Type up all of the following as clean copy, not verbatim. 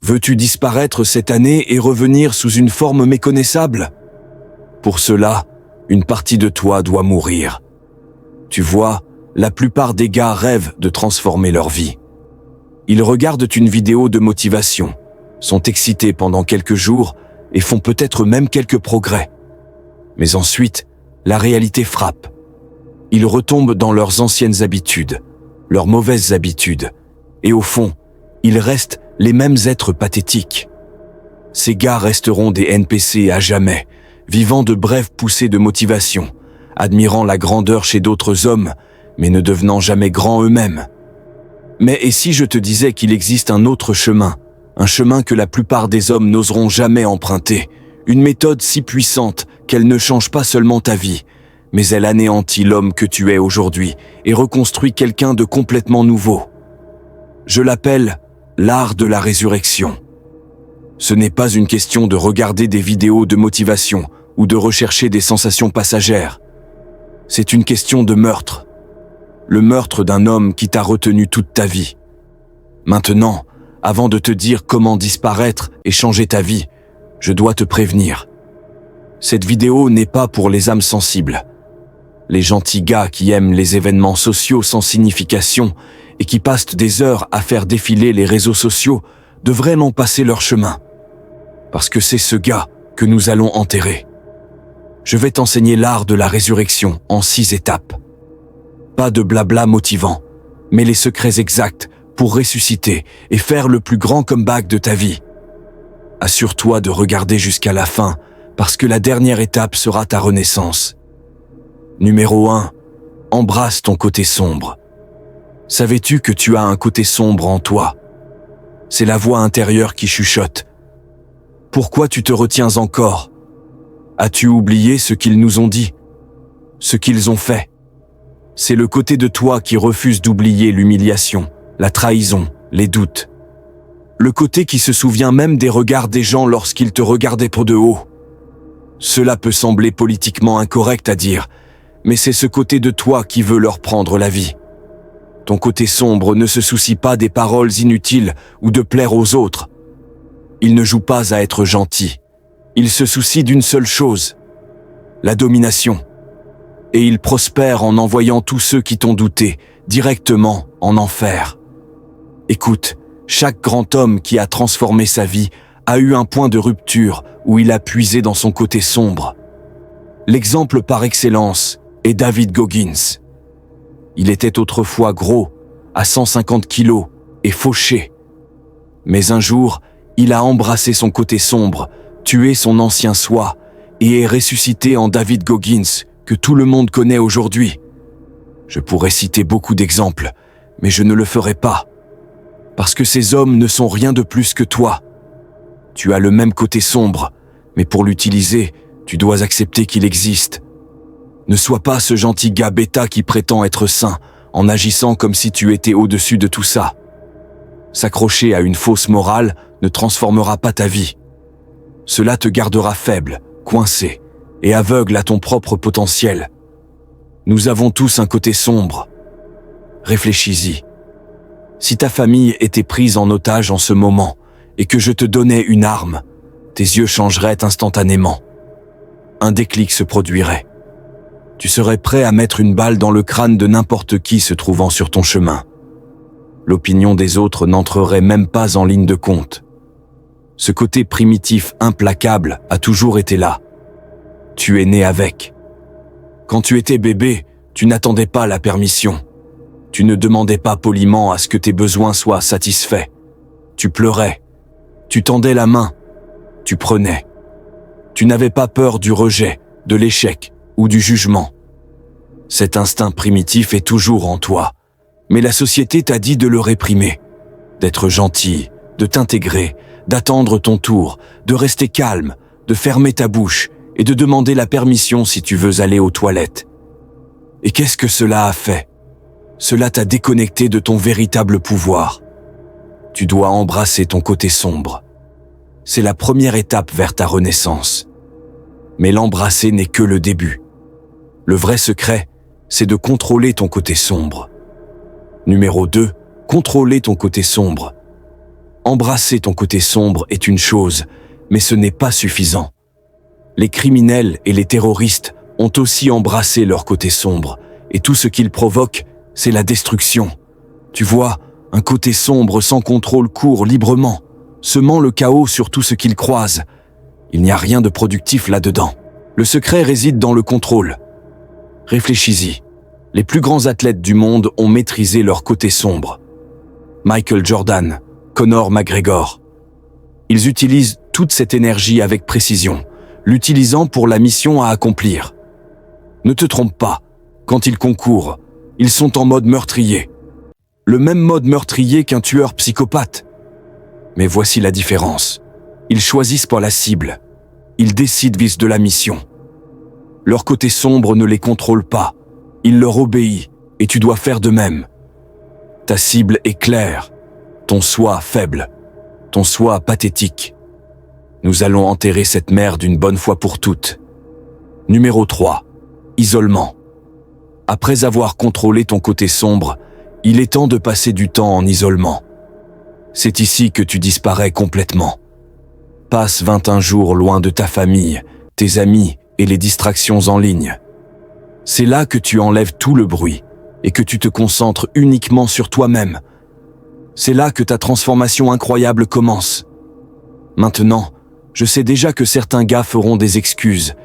Veux-tu disparaître cette année et revenir sous une forme méconnaissable? Pour cela, une partie de toi doit mourir. Tu vois, la plupart des gars rêvent de transformer leur vie. Ils regardent une vidéo de motivation, sont excités pendant quelques jours et font peut-être même quelques progrès. Mais ensuite, la réalité frappe. Ils retombent dans leurs anciennes habitudes, leurs mauvaises habitudes, et au fond, ils restent les mêmes êtres pathétiques. Ces gars resteront des NPC à jamais, vivant de brèves poussées de motivation, admirant la grandeur chez d'autres hommes, mais ne devenant jamais grands eux-mêmes. Mais et si je te disais qu'il existe un autre chemin, un chemin que la plupart des hommes n'oseront jamais emprunter, une méthode si puissante qu'elle ne change pas seulement ta vie, mais elle anéantit l'homme que tu es aujourd'hui et reconstruit quelqu'un de complètement nouveau. Je l'appelle l'art de la résurrection. Ce n'est pas une question de regarder des vidéos de motivation ou de rechercher des sensations passagères. C'est une question de meurtre. Le meurtre d'un homme qui t'a retenu toute ta vie. Maintenant, avant de te dire comment disparaître et changer ta vie, je dois te prévenir. Cette vidéo n'est pas pour les âmes sensibles. Les gentils gars qui aiment les événements sociaux sans signification et qui passent des heures à faire défiler les réseaux sociaux devraient n'en passer leur chemin. Parce que c'est ce gars que nous allons enterrer. Je vais t'enseigner l'art de la résurrection en 6 étapes. Pas de blabla motivant, mais les secrets exacts pour ressusciter et faire le plus grand comeback de ta vie. Assure-toi de regarder jusqu'à la fin, parce que la dernière étape sera ta renaissance. Numéro 1. Embrasse ton côté sombre. Savais-tu que tu as un côté sombre en toi? C'est la voix intérieure qui chuchote. Pourquoi tu te retiens encore? As-tu oublié ce qu'ils nous ont dit? Ce qu'ils ont fait? C'est le côté de toi qui refuse d'oublier l'humiliation, la trahison, les doutes. Le côté qui se souvient même des regards des gens lorsqu'ils te regardaient pour de haut. Cela peut sembler politiquement incorrect à dire, mais c'est ce côté de toi qui veut leur prendre la vie. Ton côté sombre ne se soucie pas des paroles inutiles ou de plaire aux autres. Il ne joue pas à être gentil. Il se soucie d'une seule chose, la domination. Et il prospère en envoyant tous ceux qui t'ont douté directement en enfer. Écoute, chaque grand homme qui a transformé sa vie a eu un point de rupture où il a puisé dans son côté sombre. L'exemple par excellence est David Goggins. Il était autrefois gros, à 150 kilos et fauché. Mais un jour, il a embrassé son côté sombre, tué son ancien soi et est ressuscité en David Goggins que tout le monde connaît aujourd'hui. Je pourrais citer beaucoup d'exemples, mais je ne le ferai pas. Parce que ces hommes ne sont rien de plus que toi. Tu as le même côté sombre, mais pour l'utiliser, tu dois accepter qu'il existe. Ne sois pas ce gentil gars bêta qui prétend être saint en agissant comme si tu étais au-dessus de tout ça. S'accrocher à une fausse morale ne transformera pas ta vie. Cela te gardera faible, coincé et aveugle à ton propre potentiel. Nous avons tous un côté sombre. Réfléchis-y. Si ta famille était prise en otage en ce moment et que je te donnais une arme, tes yeux changeraient instantanément. Un déclic se produirait. Tu serais prêt à mettre une balle dans le crâne de n'importe qui se trouvant sur ton chemin. L'opinion des autres n'entrerait même pas en ligne de compte. Ce côté primitif implacable a toujours été là. Tu es né avec. Quand tu étais bébé, tu n'attendais pas la permission. Tu ne demandais pas poliment à ce que tes besoins soient satisfaits. Tu pleurais. Tu tendais la main. Tu prenais. Tu n'avais pas peur du rejet, de l'échec ou du jugement. Cet instinct primitif est toujours en toi, mais la société t'a dit de le réprimer, d'être gentil, de t'intégrer, d'attendre ton tour, de rester calme, de fermer ta bouche et de demander la permission si tu veux aller aux toilettes. Et qu'est-ce que cela a fait? Cela t'a déconnecté de ton véritable pouvoir. Tu dois embrasser ton côté sombre. C'est la première étape vers ta renaissance. Mais l'embrasser n'est que le début. Le vrai secret, c'est de contrôler ton côté sombre. Numéro 2, contrôler ton côté sombre. Embrasser ton côté sombre est une chose, mais ce n'est pas suffisant. Les criminels et les terroristes ont aussi embrassé leur côté sombre, et tout ce qu'ils provoquent, c'est la destruction. Tu vois, un côté sombre sans contrôle court librement, semant le chaos sur tout ce qu'il croise. Il n'y a rien de productif là-dedans. Le secret réside dans le contrôle. Réfléchis-y. Les plus grands athlètes du monde ont maîtrisé leur côté sombre. Michael Jordan, Conor McGregor. Ils utilisent toute cette énergie avec précision, l'utilisant pour la mission à accomplir. Ne te trompe pas, quand ils concourent, ils sont en mode meurtrier. Le même mode meurtrier qu'un tueur psychopathe. Mais voici la différence. Ils choisissent pas la cible. Ils décident vis de la mission. Leur côté sombre ne les contrôle pas. Il leur obéit, et tu dois faire de même. Ta cible est claire. Ton soi faible. Ton soi pathétique. Nous allons enterrer cette merde une bonne fois pour toutes. Numéro 3. Isolement. Après avoir contrôlé ton côté sombre, il est temps de passer du temps en isolement. C'est ici que tu disparais complètement. Passe 21 jours loin de ta famille, tes amis et les distractions en ligne. C'est là que tu enlèves tout le bruit et que tu te concentres uniquement sur toi-même. C'est là que ta transformation incroyable commence. Maintenant, je sais déjà que certains gars feront des excuses.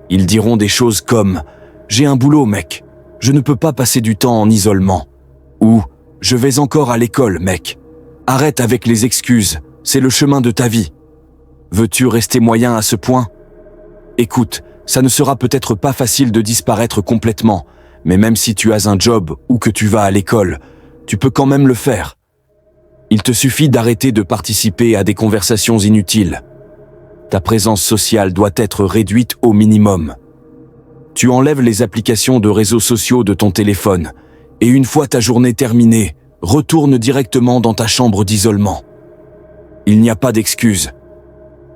Ils diront des choses comme « J'ai un boulot, mec. Je ne peux pas passer du temps en isolement. » Ou « Je vais encore à l'école, mec. Arrête avec les excuses. C'est le chemin de ta vie. » Veux-tu rester moyen à ce point? Écoute, ça ne sera peut-être pas facile de disparaître complètement, mais même si tu as un job ou que tu vas à l'école, tu peux quand même le faire. Il te suffit d'arrêter de participer à des conversations inutiles. Ta présence sociale doit être réduite au minimum. Tu enlèves les applications de réseaux sociaux de ton téléphone, et une fois ta journée terminée, retourne directement dans ta chambre d'isolement. Il n'y a pas d'excuse.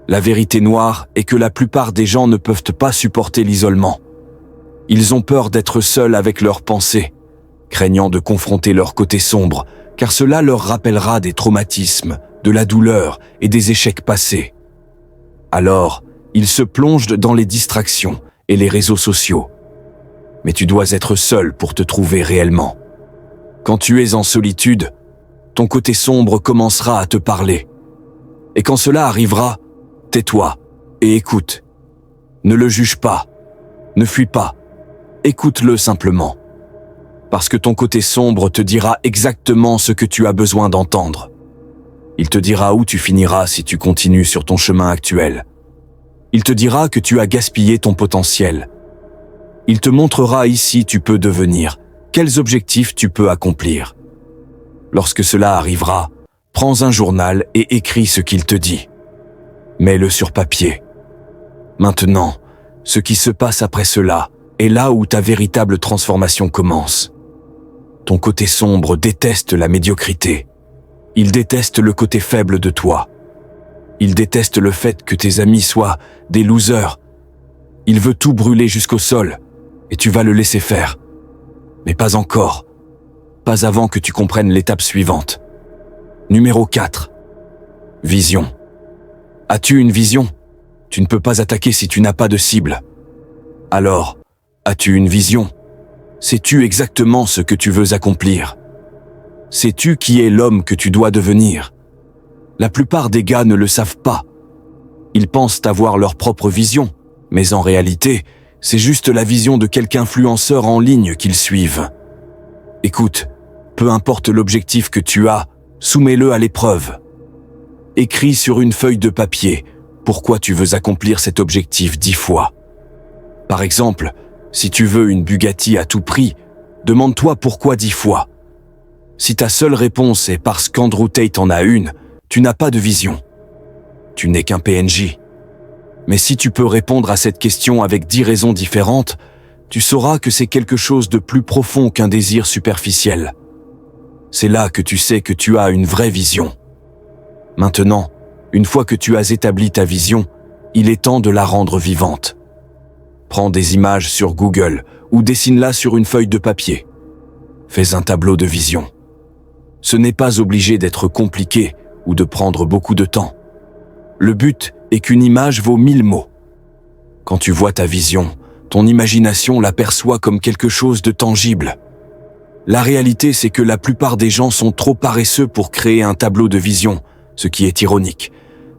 La vérité noire est que la plupart des gens ne peuvent pas supporter l'isolement. Ils ont peur d'être seuls avec leurs pensées, craignant de confronter leur côté sombre, car cela leur rappellera des traumatismes, de la douleur et des échecs passés. Alors, ils se plongent dans les distractions et les réseaux sociaux. Mais tu dois être seul pour te trouver réellement. Quand tu es en solitude, ton côté sombre commencera à te parler. Et quand cela arrivera, tais-toi et écoute. Ne le juge pas, ne fuis pas, écoute-le simplement. Parce que ton côté sombre te dira exactement ce que tu as besoin d'entendre. Il te dira où tu finiras si tu continues sur ton chemin actuel. Il te dira que tu as gaspillé ton potentiel. Il te montrera ici tu peux devenir, quels objectifs tu peux accomplir. Lorsque cela arrivera, prends un journal et écris ce qu'il te dit. Mets-le sur papier. Maintenant, ce qui se passe après cela est là où ta véritable transformation commence. Ton côté sombre déteste la médiocrité. Il déteste le côté faible de toi. Il déteste le fait que tes amis soient des losers. Il veut tout brûler jusqu'au sol, et tu vas le laisser faire. Mais pas encore. Pas avant que tu comprennes l'étape suivante. Numéro 4. Vision. As-tu une vision? Tu ne peux pas attaquer si tu n'as pas de cible. Alors, as-tu une vision? Sais-tu exactement ce que tu veux accomplir? Sais-tu qui est l'homme que tu dois devenir? La plupart des gars ne le savent pas. Ils pensent avoir leur propre vision, mais en réalité, c'est juste la vision de quelque influenceur en ligne qu'ils suivent. Écoute, peu importe l'objectif que tu as, soumets-le à l'épreuve. Écris sur une feuille de papier pourquoi tu veux accomplir cet objectif 10 fois. Par exemple, si tu veux une Bugatti à tout prix, demande-toi pourquoi 10 fois. Si ta seule réponse est parce qu'Andrew Tate en a une, tu n'as pas de vision. Tu n'es qu'un PNJ. Mais si tu peux répondre à cette question avec 10 raisons différentes, tu sauras que c'est quelque chose de plus profond qu'un désir superficiel. C'est là que tu sais que tu as une vraie vision. Maintenant, une fois que tu as établi ta vision, il est temps de la rendre vivante. Prends des images sur Google ou dessine-la sur une feuille de papier. Fais un tableau de vision. Ce n'est pas obligé d'être compliqué ou de prendre beaucoup de temps. Le but est qu'une image vaut 1000 mots. Quand tu vois ta vision, ton imagination l'aperçoit comme quelque chose de tangible. La réalité, c'est que la plupart des gens sont trop paresseux pour créer un tableau de vision, ce qui est ironique,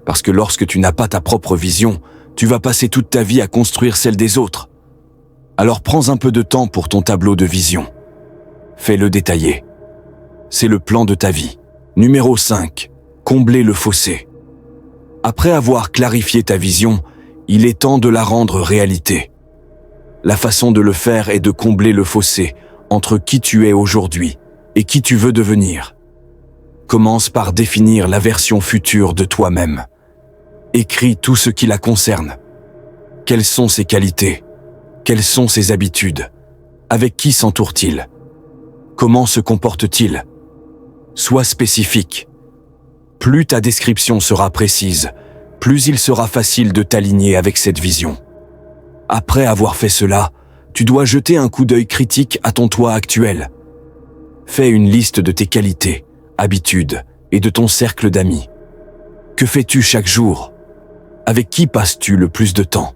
parce que lorsque tu n'as pas ta propre vision, tu vas passer toute ta vie à construire celle des autres. Alors prends un peu de temps pour ton tableau de vision. Fais-le détailler. C'est le plan de ta vie. Numéro 5. Combler le fossé. Après avoir clarifié ta vision, il est temps de la rendre réalité. La façon de le faire est de combler le fossé entre qui tu es aujourd'hui et qui tu veux devenir. Commence par définir la version future de toi-même. Écris tout ce qui la concerne. Quelles sont ses qualités? Quelles sont ses habitudes? Avec qui s'entoure-t-il? Comment se comporte-t-il? Sois spécifique. Plus ta description sera précise, plus il sera facile de t'aligner avec cette vision. Après avoir fait cela, tu dois jeter un coup d'œil critique à ton toi actuel. Fais une liste de tes qualités, habitudes et de ton cercle d'amis. Que fais-tu chaque jour? Avec qui passes-tu le plus de temps?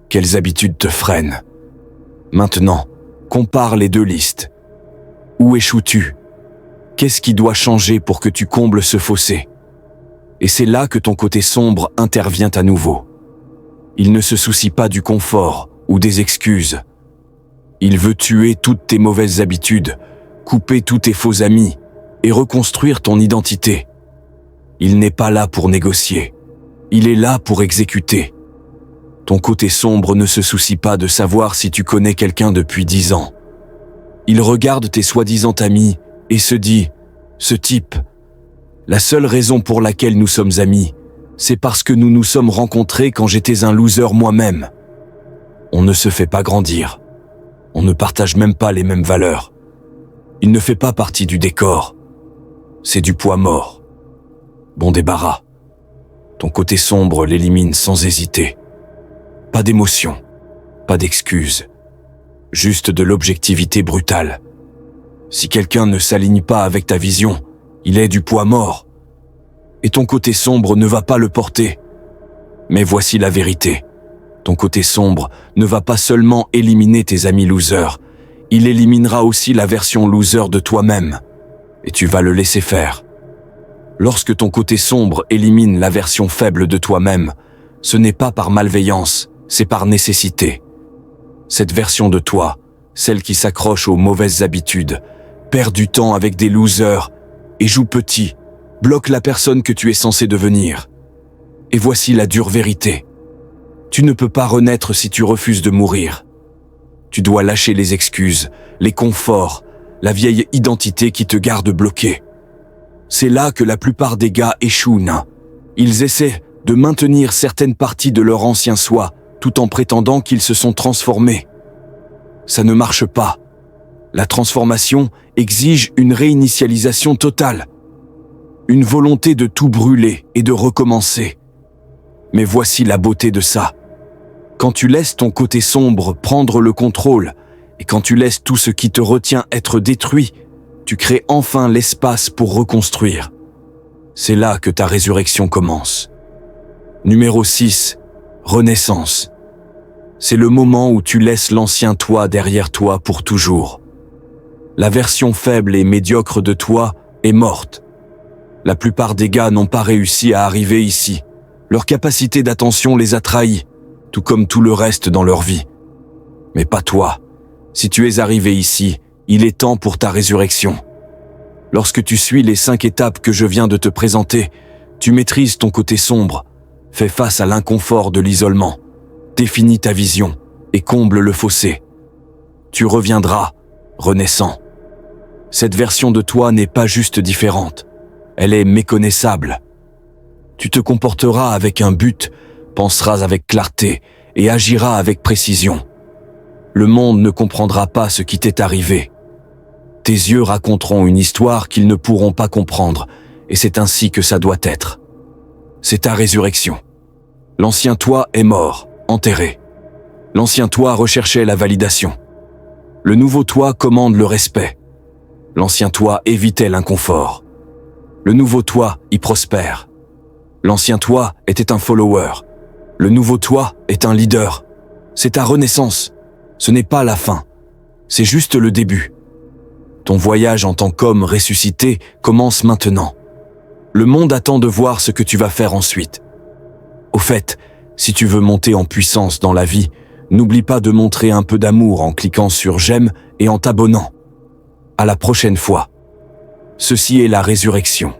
Quelles habitudes te freinent? Maintenant, compare les deux listes. Où échoues-tu? Qu'est-ce qui doit changer pour que tu combles ce fossé? Et c'est là que ton côté sombre intervient à nouveau. Il ne se soucie pas du confort ou des excuses. Il veut tuer toutes tes mauvaises habitudes, couper tous tes faux amis et reconstruire ton identité. Il n'est pas là pour négocier. Il est là pour exécuter. Ton côté sombre ne se soucie pas de savoir si tu connais quelqu'un depuis 10 ans. Il regarde tes soi-disant amis et se dit « Ce type, la seule raison pour laquelle nous sommes amis, c'est parce que nous nous sommes rencontrés quand j'étais un loser moi-même. » On ne se fait pas grandir. On ne partage même pas les mêmes valeurs. Il ne fait pas partie du décor. C'est du poids mort. Bon débarras. Ton côté sombre l'élimine sans hésiter. Pas d'émotion, pas d'excuses, juste de l'objectivité brutale. Si quelqu'un ne s'aligne pas avec ta vision, il est du poids mort. Et ton côté sombre ne va pas le porter. Mais voici la vérité. Ton côté sombre ne va pas seulement éliminer tes amis losers, il éliminera aussi la version loser de toi-même. Et tu vas le laisser faire. Lorsque ton côté sombre élimine la version faible de toi-même, ce n'est pas par malveillance, c'est par nécessité. Cette version de toi, celle qui s'accroche aux mauvaises habitudes, perd du temps avec des losers et joue petit, bloque la personne que tu es censé devenir. Et voici la dure vérité. Tu ne peux pas renaître si tu refuses de mourir. Tu dois lâcher les excuses, les conforts, la vieille identité qui te garde bloqué. C'est là que la plupart des gars échouent, nain. Ils essaient de maintenir certaines parties de leur ancien soi, tout en prétendant qu'ils se sont transformés. Ça ne marche pas. La transformation exige une réinitialisation totale. Une volonté de tout brûler et de recommencer. Mais voici la beauté de ça. Quand tu laisses ton côté sombre prendre le contrôle, et quand tu laisses tout ce qui te retient être détruit, tu crées enfin l'espace pour reconstruire. C'est là que ta résurrection commence. Numéro 6. Renaissance. C'est le moment où tu laisses l'ancien toi derrière toi pour toujours. La version faible et médiocre de toi est morte. La plupart des gars n'ont pas réussi à arriver ici. Leur capacité d'attention les a trahis, tout comme tout le reste dans leur vie. Mais pas toi. Si tu es arrivé ici, il est temps pour ta résurrection. Lorsque tu suis les 5 étapes que je viens de te présenter, tu maîtrises ton côté sombre, fais face à l'inconfort de l'isolement, définis ta vision et comble le fossé. Tu reviendras, renaissant. Cette version de toi n'est pas juste différente, elle est méconnaissable. Tu te comporteras avec un but, penseras avec clarté et agiras avec précision. Le monde ne comprendra pas ce qui t'est arrivé. Tes yeux raconteront une histoire qu'ils ne pourront pas comprendre, et c'est ainsi que ça doit être. C'est ta résurrection. L'ancien toi est mort, enterré. L'ancien toi recherchait la validation. Le nouveau toi commande le respect. L'ancien toi évitait l'inconfort. Le nouveau toi y prospère. L'ancien toi était un follower. Le nouveau toi est un leader. C'est ta renaissance. Ce n'est pas la fin. C'est juste le début. Ton voyage en tant qu'homme ressuscité commence maintenant. Le monde attend de voir ce que tu vas faire ensuite. Au fait, si tu veux monter en puissance dans la vie, n'oublie pas de montrer un peu d'amour en cliquant sur j'aime et en t'abonnant. À la prochaine fois. Ceci est la résurrection.